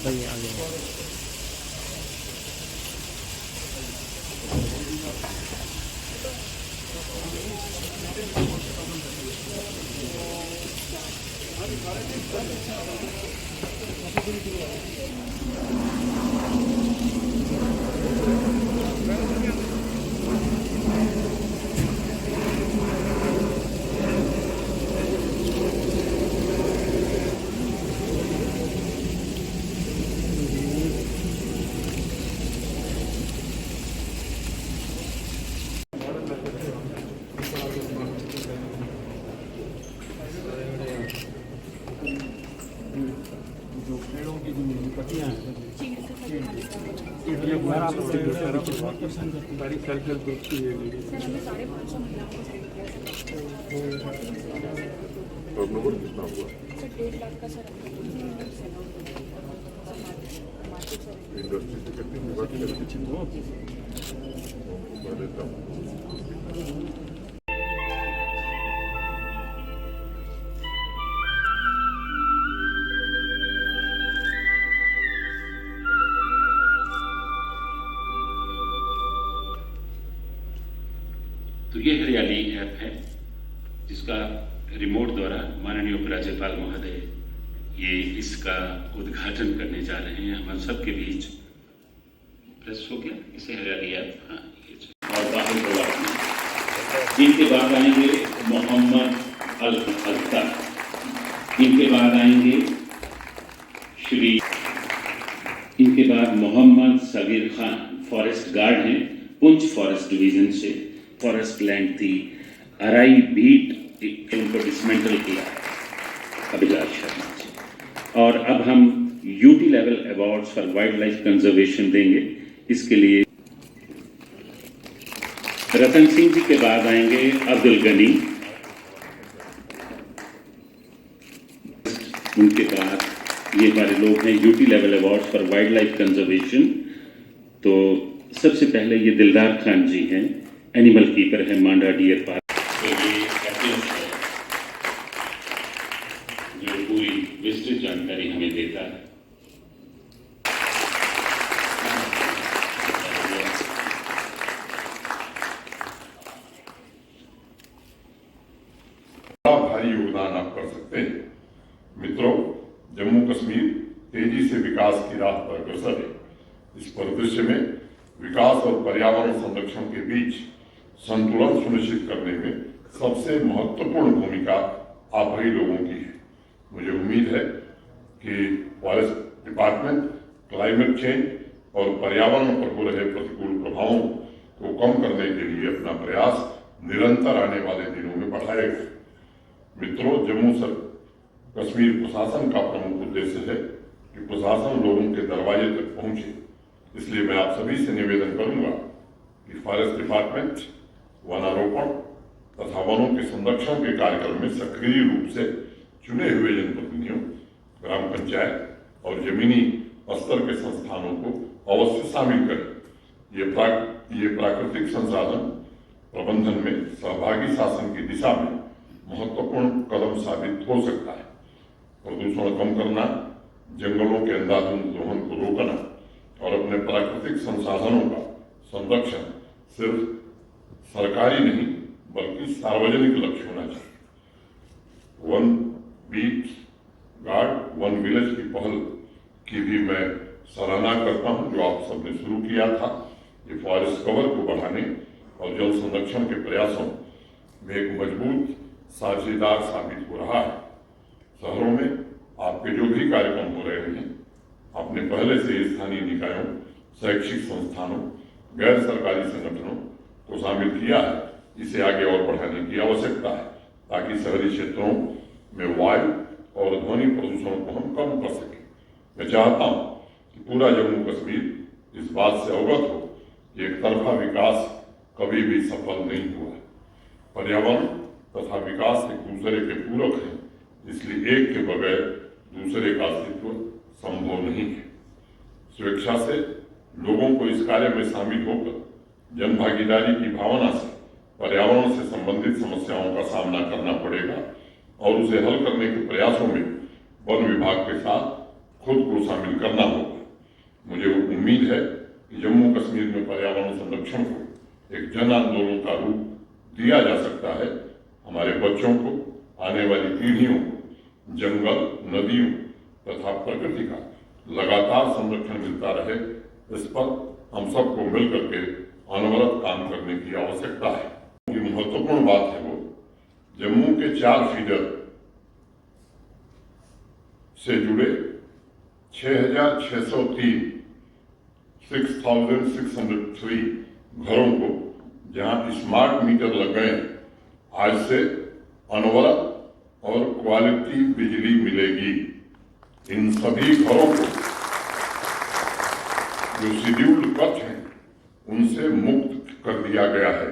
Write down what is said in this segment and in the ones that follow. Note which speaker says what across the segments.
Speaker 1: बताइए आगे। जो पेड़ों की जो पत्तियां हैं सारी सेल्फ हेल्प ग्रुप की है।
Speaker 2: टर्नओवर कितना हुआ? इंडस्ट्री से कितनी बात देता हूँ।
Speaker 3: तो ये हरियाली ऐप है जिसका रिमोट द्वारा माननीय उपराज्यपाल महोदय ये इसका उद्घाटन करने जा रहे हैं हम सबके बीच। प्रेस हो गया इसे हरियाली ऐप। हाँ ये और बाहर जिनके बाद आएंगे मोहम्मद अल अख्तर, इनके बाद आएंगे इनके बाद मोहम्मद सबीर खान, फॉरेस्ट गार्ड हैं पुंछ फॉरेस्ट डिवीजन से। फॉरेस्ट लैंड थी अराई बीट उनको डिसमेंटल किया अभिलाष शर्मा जी। और अब हम UT level awards for wild life conservation देंगे। इसके लिए रतन सिंह जी के बाद आएंगे अब्दुल गनी, उनके बाद ये हमारे लोग हैं UT level awards for wild life conservation. तो सबसे पहले ये दिलदार खान जी हैं, एनिमल कीपर है मांडा डियर पार्क। तो ये एटलस है जो पूरी विस्तृत जानकारी हमें देता है।
Speaker 2: बड़ा भारी योगदान आप कर सकते हैं। मित्रों, जम्मू कश्मीर तेजी से विकास की राह पर अग्रसर है। इस परिदृश्य में विकास और पर्यावरण संरक्षण के बीच संतुलन सुनिश्चित करने में सबसे महत्वपूर्ण भूमिका आप ही लोगों की है। मुझे उम्मीद है कि फॉरेस्ट डिपार्टमेंट क्लाइमेट चेंज और पर्यावरण पर हो रहे प्रतिकूल प्रभावों को कम करने के लिए अपना प्रयास निरंतर आने वाले दिनों में बढ़ाएगा। मित्रों, जम्मू कश्मीर प्रशासन का प्रमुख उद्देश्य है कि प्रशासन लोगों के दरवाजे तक पहुंचे। इसलिए मैं आप सभी से निवेदन करूंगा कि फॉरेस्ट डिपार्टमेंट वनारोपण तथा वनों के संरक्षण के कार्यक्रम में सक्रिय रूप से चुने हुए जनप्रतिनिधियों, ग्राम पंचायत और जमीनी स्तर के संस्थानों को अवश्य शामिल करें। ये प्राकृतिक संसाधन प्रबंधन में सहभागी शासन की दिशा में महत्वपूर्ण कदम साबित हो सकता है। प्रदूषण कम करना, जंगलों के अंधाधुंध दोहन को रोकना और अपने प्राकृतिक संसाधनों का संरक्षण सिर्फ सरकारी नहीं बल्कि सार्वजनिक लक्ष्य होना चाहिए। One beat guard one village की पहल की भी मैं सराहना करता हूं जो आप सबने शुरू किया था। ये फॉरेस्ट कवर को बढ़ाने और जल संरक्षण के प्रयासों में एक मजबूत साझेदार साबित हो रहा है। शहरों में आपके जो भी कार्यक्रम हो रहे हैं, आपने पहले से स्थानीय निकायों, शैक्षिक संस्थानों, गैर सरकारी संगठनों को शामिल किया है। इसे आगे और बढ़ाने की आवश्यकता है ताकि शहरी क्षेत्रों में वायु और ध्वनि प्रदूषण को हम कम कर सकें। मैं चाहता हूं कि पूरा जम्मू कश्मीर इस बात से अवगत हो कि एक तरफा विकास कभी भी सफल नहीं हुआ। पर्यावरण तथा विकास एक दूसरे के पूरक हैं, इसलिए एक के बगैर दूसरे का अस्तित्व संभव नहीं है। स्वेच्छा से लोगों को इस कार्य में शामिल होकर जन भागीदारी की भावना से पर्यावरण से संबंधित समस्याओं का सामना करना पड़ेगा और उसे हल करने के प्रयासों में वन विभाग के साथ खुद को शामिल करना होगा। मुझे उम्मीद है कि जम्मू कश्मीर में पर्यावरण संरक्षण को एक जन आंदोलन का रूप दिया जा सकता है। हमारे बच्चों को, आने वाली पीढ़ियों को जंगल, नदियों तथा प्रकृति का लगातार संरक्षण मिलता रहे, इस पर हम सबको मिलकर के अनवरत काम करने की आवश्यकता है। ये महत्वपूर्ण बात है वो जम्मू के 4 फीडर से जुड़े 6,603 घरों को जहां स्मार्ट मीटर लग गए, आज से अनवरत और क्वालिटी बिजली मिलेगी। इन सभी घरों को जो शेड्यूल्ड कक्ष हैं उनसे मुक्त कर दिया गया है।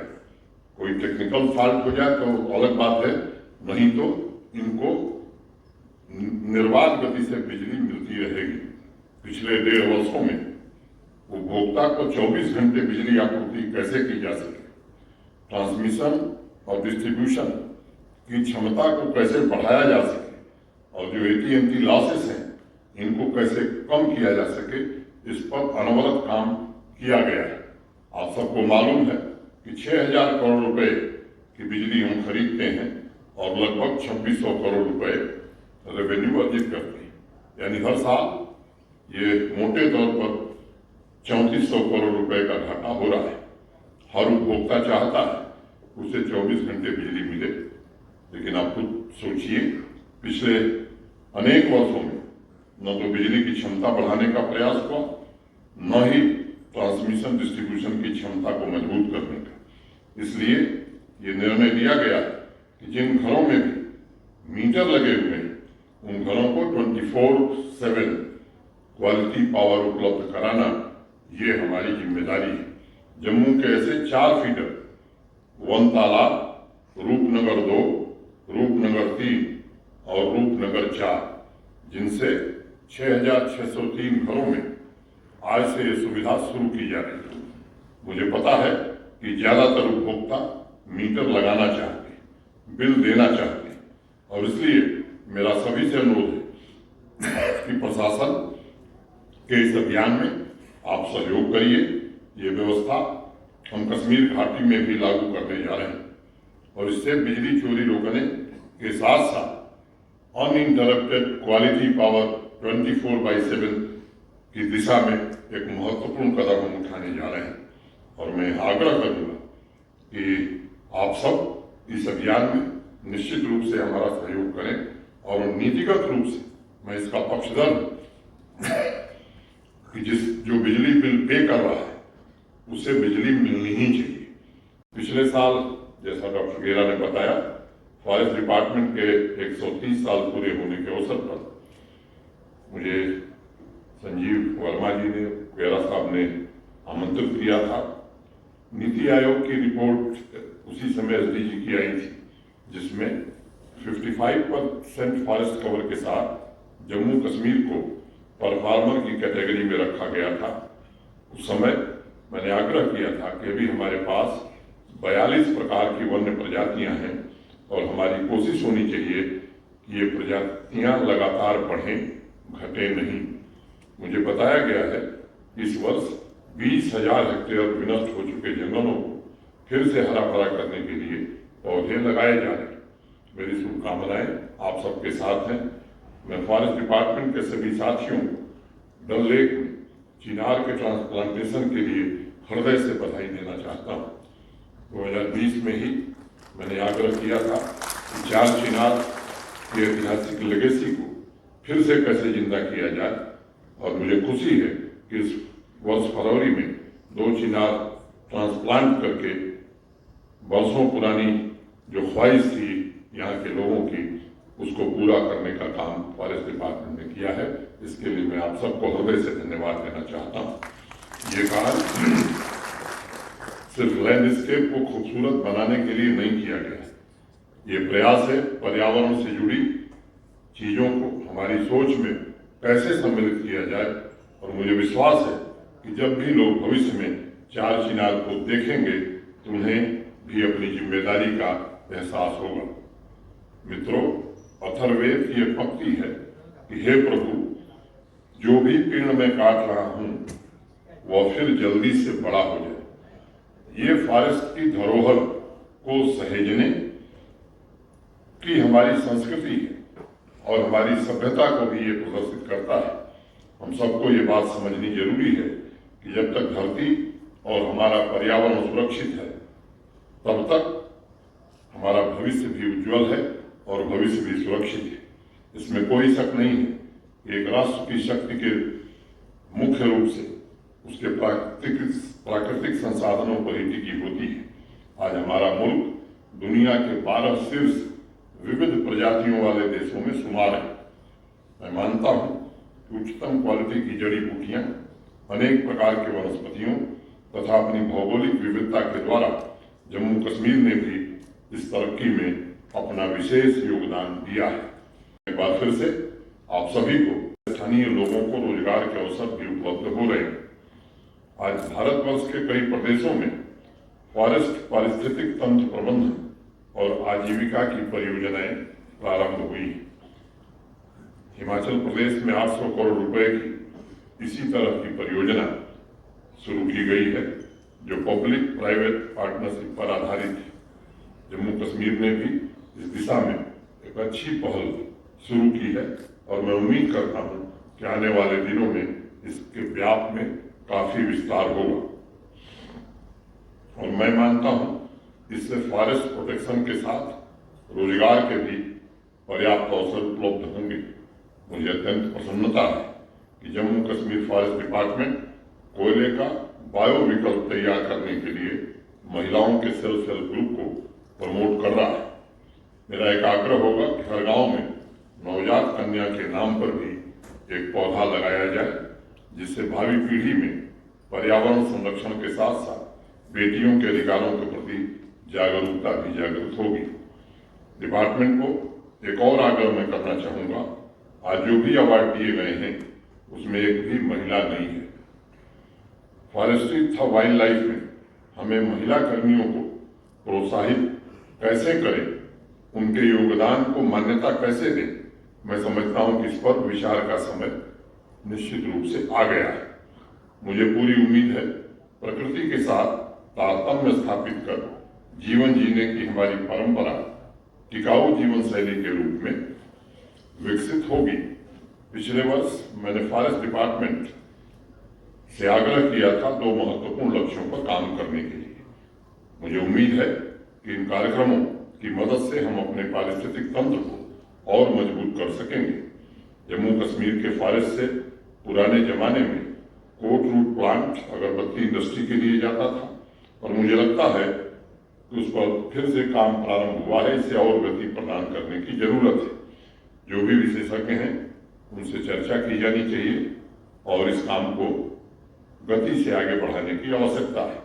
Speaker 2: कोई टेक्निकल फॉल्ट हो जाए तो अलग बात है, नहीं तो इनको निर्बाध गति से बिजली मिलती रहेगी। पिछले 1.5 वर्षों में उपभोक्ता को 24 घंटे बिजली आपूर्ति कैसे की जा सके, ट्रांसमिशन और डिस्ट्रीब्यूशन की क्षमता को कैसे बढ़ाया जा सके और जो AT&T लॉसेस हैं इनको कैसे कम किया जा सके, इस पर अनवरत काम किया गया है। आप सबको मालूम है कि 6,000 करोड़ रुपए की बिजली हम खरीदते हैं और लगभग 2,600 करोड़ रुपए रेवेन्यू अर्जित करते हैं। यानी हर साल ये मोटे तौर पर 3,400 करोड़ रुपए का घाटा हो रहा है। हर उपभोक्ता चाहता है उसे 24 घंटे बिजली मिले, लेकिन आप खुद सोचिए, पिछले अनेक वर्षों में न तो बिजली की क्षमता बढ़ाने का प्रयास हुआ, न ही ट्रांसमिशन डिस्ट्रीब्यूशन की क्षमता को मजबूत करने का। इसलिए ये निर्णय लिया गया कि जिन घरों में भी मीटर लगे हुए हैं उन घरों को 24/7 क्वालिटी पावर उपलब्ध कराना, ये हमारी जिम्मेदारी है। जम्मू के ऐसे 4 फीडर वनताला, रूपनगर 2, रूपनगर 3 और रूपनगर 4, जिनसे 6,603 घरों में आज से ये सुविधा शुरू की जा रही है। मुझे पता है कि ज्यादातर उपभोक्ता मीटर लगाना चाहते हैं, बिल देना चाहते हैं, और इसलिए मेरा सभी से अनुरोध है कि प्रशासन के इस अभियान में आप सहयोग करिए। ये व्यवस्था हम कश्मीर घाटी में भी लागू करने जा रहे हैं और इससे बिजली चोरी रोकने के साथ साथ अनइंटरप्टेड क्वालिटी पावर 24/7 की दिशा में एक महत्वपूर्ण कदम हम उठाने जा रहे हैं। और मैं आग्रह करूंगा कि आप सब इस अभियान में निश्चित रूप से हमारा सहयोग करें और नीतिगत रूप से मैं इसका पक्षधर हूं कि जो बिजली बिल पे कर रहा है उसे बिजली मिलनी ही चाहिए। पिछले साल जैसा डॉक्टर गेरा ने बताया, फॉरेस्ट डिपार्टमेंट के 130 साल पूरे होने के अवसर पर मुझे संजीव वर्मा जी ने, गेरा साहब ने आमंत्रित किया था। नीति आयोग की रिपोर्ट उसी समय SDG की आई थी, जिसमें 55% फॉरेस्ट कवर के साथ जम्मू कश्मीर को परफॉर्मर की कैटेगरी में रखा गया था। उस समय मैंने आग्रह किया था कि अभी हमारे पास 42 प्रकार की वन्य प्रजातियां हैं और हमारी कोशिश होनी चाहिए कि ये प्रजातियां लगातार बढ़ें, घटे नहीं। मुझे बताया गया है इस वर्ष 20,000 हेक्टेयर विनष्ट हो चुके जंगलों को फिर से हरा भरा करने के लिए पौधे लगाए जा रहे हैं। मेरी शुभकामनाएं आप सबके साथ हैं। मैं फॉरेस्ट डिपार्टमेंट के सभी साथियों को डल लेक में चिनार के ट्रांसप्लांटेशन के लिए हृदय से बधाई देना चाहता हूँ। 2020 में ही मैंने आग्रह किया था कि 4 चिनार की ऐतिहासिक लेगेसी को फिर से कैसे जिंदा किया जाए, और मुझे खुशी है कि इस वर्ष फरवरी में 2 चिनार ट्रांसप्लांट करके वर्षों पुरानी जो ख्वाहिश थी यहाँ के लोगों की, उसको पूरा करने का काम फॉरेस्ट डिपार्टमेंट ने किया है। इसके लिए मैं आप सबको हृदय से धन्यवाद देना चाहता हूँ। ये काम सिर्फ लैंडस्केप को खूबसूरत बनाने के लिए नहीं किया गया है। ये प्रयास है पर्यावरण से जुड़ी चीजों को हमारी सोच में कैसे सम्मिलित किया जाए, और मुझे विश्वास है कि जब भी लोग भविष्य में 4 चिनार को देखेंगे तो उन्हें भी अपनी जिम्मेदारी का एहसास होगा। मित्रों, अथर्ववेद की एक पंक्ति है कि हे प्रभु, जो भी पेड़ मैं काट रहा हूं वह फिर जल्दी से बड़ा हो जाए। ये फॉरेस्ट की धरोहर को सहेजने की हमारी संस्कृति है और हमारी सभ्यता को भी ये प्रदर्शित करता है। हम सबको ये बात समझनी जरूरी है कि जब तक धरती और हमारा पर्यावरण सुरक्षित है तब तक हमारा भविष्य भी उज्जवल है और भविष्य भी सुरक्षित है। इसमें कोई शक नहीं है कि एक राष्ट्र की शक्ति के मुख्य रूप से उसके प्राकृतिक संसाधनों पर ही टिकी होती है। आज हमारा मुल्क दुनिया के 12 शीर्ष विविध प्रजातियों वाले देशों में शुमार है। मैं मानता हूं कि उच्चतम क्वालिटी की जड़ी बूटियां, अनेक प्रकार के वनस्पतियों तथा अपनी भौगोलिक विविधता के द्वारा जम्मू कश्मीर ने भी इस तरक्की में अपना विशेष योगदान दिया है। एक बार फिर से आप सभी को, स्थानीय लोगों को रोजगार के अवसर भी उपलब्ध हो रहे हैं। आज भारतवर्ष के कई प्रदेशों में फॉरेस्ट पारिस्थितिक तंत्र प्रबंधन और आजीविका की परियोजनाएं प्रारंभ हुई हैं। हिमाचल प्रदेश में 800 करोड़ रुपए की इसी तरह की परियोजना शुरू की गई है जो पब्लिक प्राइवेट पार्टनरशिप पर आधारित है। जम्मू कश्मीर ने भी इस दिशा में एक अच्छी पहल शुरू की है और मैं उम्मीद करता हूं कि आने वाले दिनों में इसके व्याप में काफी विस्तार होगा और मैं मानता हूं इससे फॉरेस्ट प्रोटेक्शन के साथ रोजगार के भी पर्याप्त अवसर उपलब्ध होंगे। मुझे अत्यंत प्रसन्नता है कि जम्मू कश्मीर फॉरेस्ट डिपार्टमेंट कोयले का बायो विकल्प तैयार करने के लिए महिलाओं के सेल्फ हेल्प ग्रुप को प्रमोट कर रहा है। मेरा एक आग्रह होगा कि हर गांव में नवजात कन्या के नाम पर भी एक पौधा लगाया जाए जिससे भावी पीढ़ी में पर्यावरण संरक्षण के साथ साथ बेटियों के अधिकारों के प्रति जागरूकता भी जागृत होगी। डिपार्टमेंट को एक और आग्रह मैं करना चाहूंगा, आज जो भी अवार्ड दिए गए हैं उसमें एक भी महिला नहीं है। फॉरेस्ट्री तथा वाइल्ड लाइफ में हमें महिला कर्मियों को प्रोत्साहित कैसे करें, उनके योगदान को मान्यता कैसे दें, मैं समझता हूं कि इस पर विचार का समय निश्चित रूप से आ गया है। मुझे पूरी उम्मीद है प्रकृति के साथ तारतम्य स्थापित कर जीवन जीने की हमारी परंपरा टिकाऊ जीवन शैली के रूप में विकसित होगी। पिछले वर्ष मैंने फॉरेस्ट डिपार्टमेंट से आग्रह किया था 2 महत्वपूर्ण लक्ष्यों पर काम करने के लिए। मुझे उम्मीद है कि इन कार्यक्रमों की मदद से हम अपने पारिस्थितिक तंत्र को और मजबूत कर सकेंगे। जम्मू कश्मीर के फॉरेस्ट से पुराने जमाने में कोट रूट प्लांट अगरबत्ती इंडस्ट्री के लिए जाता था और मुझे लगता है कि उस पर फिर से काम प्रारंभ हुआ है। इसे और गति प्रदान करने की जरूरत है। जो भी विशेषज्ञ हैं उनसे चर्चा की जानी चाहिए और इस काम को गति से आगे बढ़ाने की आवश्यकता है।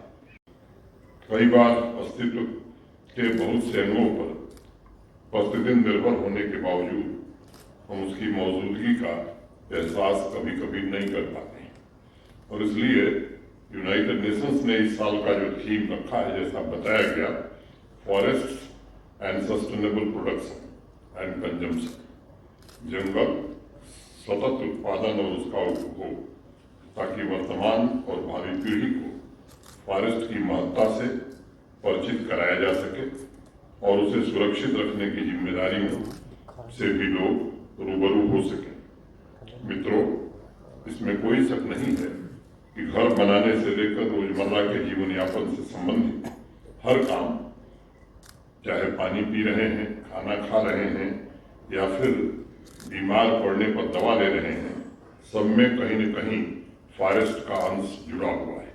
Speaker 2: कई बार अस्तित्व के बहुत से अंगों पर प्रतिदिन निर्भर होने के बावजूद हम उसकी मौजूदगी का एहसास कभी कभी नहीं कर पाते हैं और इसलिए यूनाइटेड नेशंस ने इस साल का जो थीम रखा है, जैसा बताया गया, forest and sustainable production and consumption, जंगल सतत उत्पादन और उसका उपभोग, ताकि वर्तमान और भावी पीढ़ी को फॉरेस्ट की महत्ता से परिचित कराया जा सके और उसे सुरक्षित रखने की जिम्मेदारियों से भी लोग रूबरू हो सके। मित्रों, इसमें कोई शक नहीं है कि घर बनाने से लेकर रोजमर्रा के जीवन यापन से संबंधित हर काम, चाहे पानी पी रहे हैं, खाना खा रहे हैं या फिर बीमार पड़ने पर दवा ले रहे हैं, सब में कहीं न कहीं फॉरेस्ट का अंश जुड़ा हुआ है।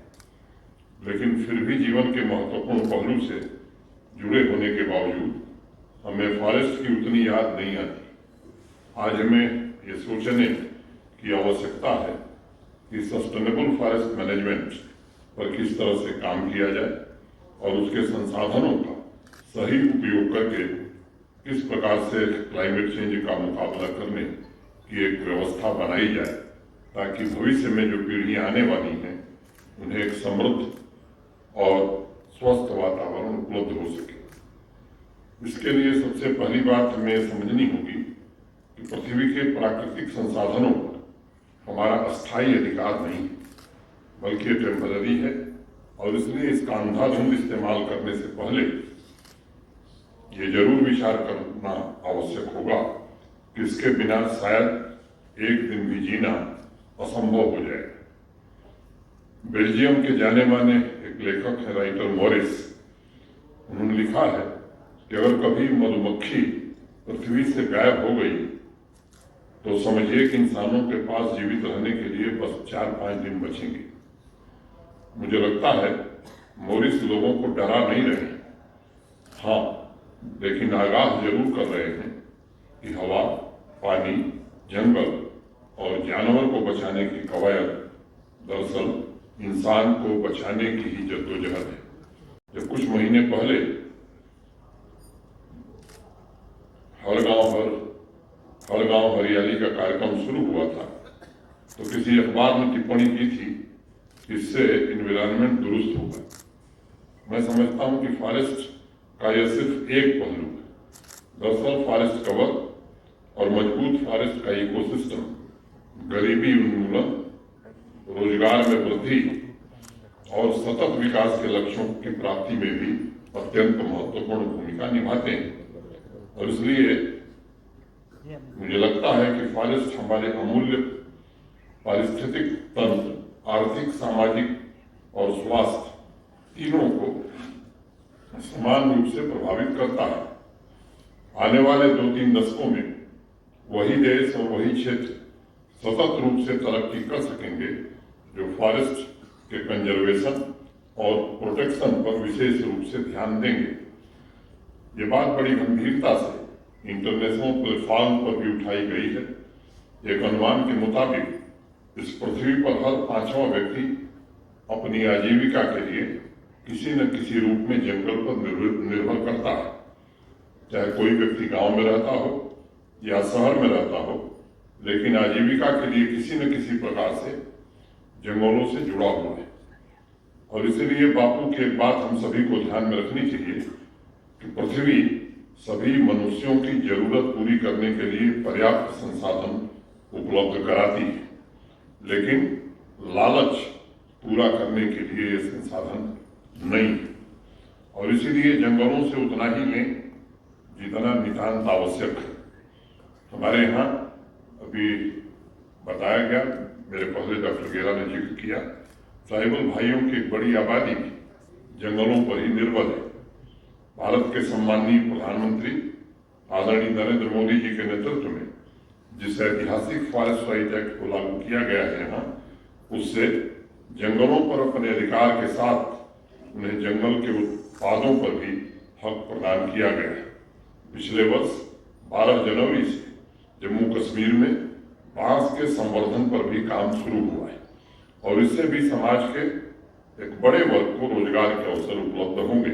Speaker 2: लेकिन फिर भी जीवन के महत्वपूर्ण पहलू से जुड़े होने के बावजूद हमें फॉरेस्ट की उतनी याद नहीं आती। आज हमें ये सोचने की आवश्यकता है कि सस्टेनेबल फॉरेस्ट मैनेजमेंट पर किस तरह से काम किया जाए और उसके संसाधनों का सही उपयोग करके किस प्रकार से क्लाइमेट चेंज का मुकाबला करने की एक व्यवस्था बनाई जाए, ताकि भविष्य में जो पीढ़ियां आने वाली हैं उन्हें एक समृद्ध और स्वस्थ वातावरण उपलब्ध हो सके। इसके लिए सबसे पहली बात हमें समझनी होगी कि पृथ्वी के प्राकृतिक संसाधनों पर हमारा अस्थायी अधिकार नहीं बल्कि टेम्पररी है, और इसलिए इसका अंधाधुंध इस्तेमाल करने से पहले ये जरूर विचार करना आवश्यक होगा कि इसके बिना शायद एक दिन भी जीना असंभव हो जाए। बेल्जियम के जाने माने एक लेखक है राइटर मॉरिस, उन्होंने लिखा है कि अगर कभी मधुमक्खी पृथ्वी से गायब हो गई तो समझिए कि इंसानों के पास जीवित रहने के लिए बस 4-5 दिन बचेंगे। मुझे लगता है मॉरिस लोगों को डरा नहीं रहे, हाँ, लेकिन आगाह जरूर कर रहे हैं कि हवा, पानी, जंगल और जानवर को बचाने की कवायद दरअसल इंसान को बचाने की ही जद्दोजहद है। जब कुछ महीने पहले हर गांव हरियाली का कार्यक्रम शुरू हुआ था तो किसी अखबार ने टिप्पणी की थी कि इससे एनवायरनमेंट दुरुस्त होगा। मैं समझता हूं कि फॉरेस्ट का यह सिर्फ एक पहलू है। दरअसल फॉरेस्ट कवर और मजबूत फॉरेस्ट का इकोसिस्टम गरीबी उन्मूलन, रोजगार में वृद्धि और सतत विकास के लक्ष्यों की प्राप्ति में भी अत्यंत महत्वपूर्ण भूमिका निभाते हैं। और इसलिए मुझे लगता है कि फॉरेस्ट हमारे अमूल्य पारिस्थितिक तंत्र, आर्थिक, सामाजिक और स्वास्थ्य तीनों को समान रूप से प्रभावित करता है। आने वाले 2-3 दशकों में वही देश और वही क्षेत्र सतत रूप से तरक्की कर सकेंगे जो फॉरेस्ट के कंजर्वेशन और प्रोटेक्शन पर विशेष रूप से ध्यान देंगे। ये बात बड़ी गंभीरता से इंटरनेशनल प्लेटफॉर्म पर भी उठाई गई है। एक अनुमान के मुताबिक इस पृथ्वी पर हर 5वां व्यक्ति अपनी आजीविका के लिए किसी न किसी रूप में जंगल पर निर्भर करता है, चाहे कोई व्यक्ति गांव में रहता हो या शहर में रहता हो, लेकिन आजीविका के लिए किसी न किसी प्रकार से जंगलों से जुड़ा हुआ है। और इसलिए बापू की एक बात हम सभी को ध्यान में रखनी चाहिए कि पृथ्वी सभी मनुष्यों की जरूरत पूरी करने के लिए पर्याप्त संसाधन उपलब्ध कराती है, लेकिन लालच पूरा करने के लिए ये संसाधन नहीं है। और इसीलिए जंगलों से उतना ही लें जितना नितांत आवश्यक है। हमारे यहाँ अभी बताया गया, मेरे पहले डॉक्टर गेरा ने जिक्र किया, ट्राइबल भाइयों की एक बड़ी आबादी जंगलों पर ही निर्भर है। भारत के सम्माननीय प्रधानमंत्री आदरणीय नरेंद्र मोदी जी के नेतृत्व में जिस ऐतिहासिक फॉरेस्ट राइट एक्ट को लागू किया गया है यहाँ, उससे जंगलों पर अपने अधिकार के साथ उन्हें जंगल के उत्पादों पर भी हक प्रदान किया गया है। पिछले वर्ष 12 जनवरी से जम्मू कश्मीर में बांस के संवर्धन पर भी काम शुरू हुआ है और इससे भी समाज के एक बड़े वर्ग को रोजगार के अवसर उपलब्ध होंगे।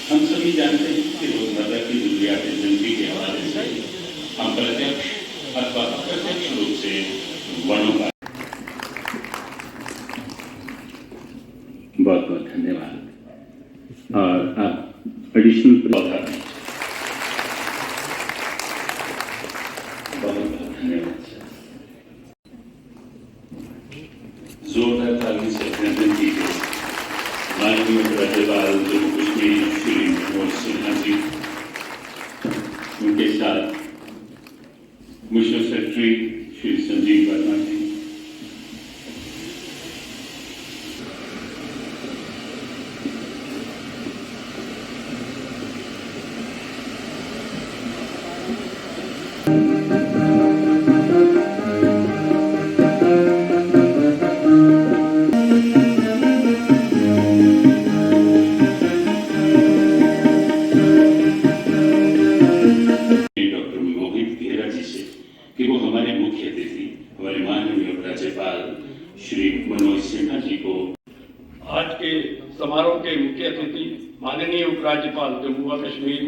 Speaker 3: हम सभी जानते हैं कि रोजमर्रा की जरूरियात जिंदगी के हवाले से हम प्रत्यक्ष अथवा अप्रत्यक्ष रूप से वनों का बहुत बहुत धन्यवाद। और आप एडिशनल पौधा बहुत बहुत धन्यवाद सर। जोरदार ताली से अभिनंदन कीजिए माननीय राज्यपाल जम्मू कश्मीर श्री मनोज सिन्हा जी, उनके साथ मिशन सेक्रेटरी श्री संजीव वर्मा जी, कि वो हमारे मुख्य अतिथि हमारे माननीय राज्यपाल श्री मनोज सिन्हा जी को
Speaker 1: आज के समारोह के मुख्य अतिथि माननीय उपराज्यपाल जम्मू व कश्मीर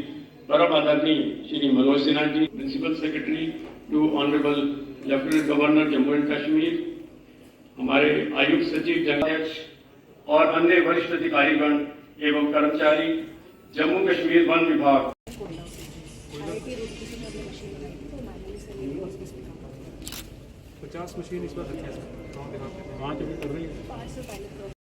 Speaker 1: परम आदरणीय Shri Manoj Sinha ji, principal secretary to honourable lieutenant governor Jammu and Kashmir, हमारे आयुक्त सचिव जनाध्यक्ष और अन्य वरिष्ठ अधिकारीगण एवं कर्मचारी, जम्मू कश्मीर वन विभाग।
Speaker 4: IIT रुड़की से हमने मशीन बनाई थी तो मैनुअली से लेके ऑफिस में काम करते हैं
Speaker 5: 50 मशीन इस बार रखी है सर गाँव देहात में वहाँ जो भी कर रही है
Speaker 4: 500 पहले